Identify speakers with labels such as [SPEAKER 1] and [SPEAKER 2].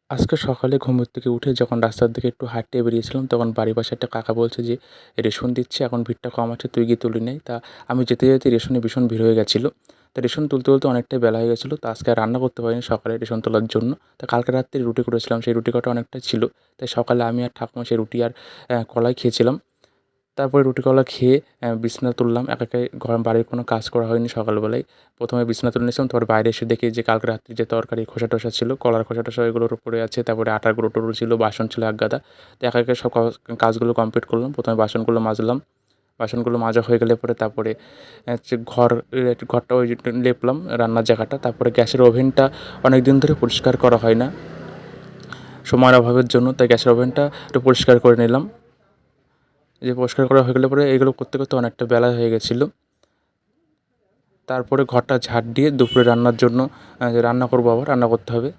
[SPEAKER 1] আজকে সকালে ঘুমের থেকে উঠে যখন রাস্তার দিকে একটু হাঁটতে বেরিয়েছিলাম, তখন বাড়ির পাশে একটা কাকা বলছে যে, "রেশন দিচ্ছি, এখন ভিড়টা কম আছে, তুই গিয়ে তুলে নে।" তা আমি যেতে, যেতে রেশনে ভীষণ ভিড় হয়ে গেছিলো। তা রেশন তুলতে, তুলতে অনেকটাই বেলা হয়ে গেছিলো। তা আজকে আর রান্না করতে পারিনি সকালে রেশন তোলার জন্য। তা কালকে রাত্রে রুটি করেছিলাম, সেই রুটি কটা অনেকটা ছিল। তাই সকালে আমি আর ঠাকুমা সেই রুটি আর কলাই খেয়েছিলাম। তারপরে রুটি কলা খেয়ে বিছানা তুললাম। একা বাড়ির কোনো কাজ করা হয়নি সকালবেলায়। ১ম এ বিছানা তুলে নিয়েছিলাম, তারপর বাইরে এসে দেখি যে কালকে রাত্রে যে তরকারি খোসা-টোসা ছিল, কলার খোসা-টোসা এগুলোর উপরে আছে। তারপরে আটার গুঁড়ো-টুড়ো ছিল, বাসন ছিল একগাদা। তো একা, একা সব কাজগুলো কমপ্লিট করলাম। ১ম এ বাসনগুলো মাজলাম। বাসনগুলো মাজা হয়ে গেলে পরে তারপরে হচ্ছে ঘরটা ওই যে লেপলাম, রান্নার জায়গাটা। তারপরে গ্যাসের ওভেনটা অনেকদিন ধরে পরিষ্কার করা হয় না সময়ের অভাবের জন্য। তাই গ্যাসের ওভেনটা একটু পরিষ্কার করে নিলাম। এই যে পরিষ্কার করা হয়ে গেলে পরে এগুলো করতে, করতে অনেকটা বেলা হয়ে গেছিলো। তারপরে ঘরটা ঝাঁট দিয়ে দুপুরে রান্নার জন্য যে রান্না করবো, আবার রান্না করতে হবে।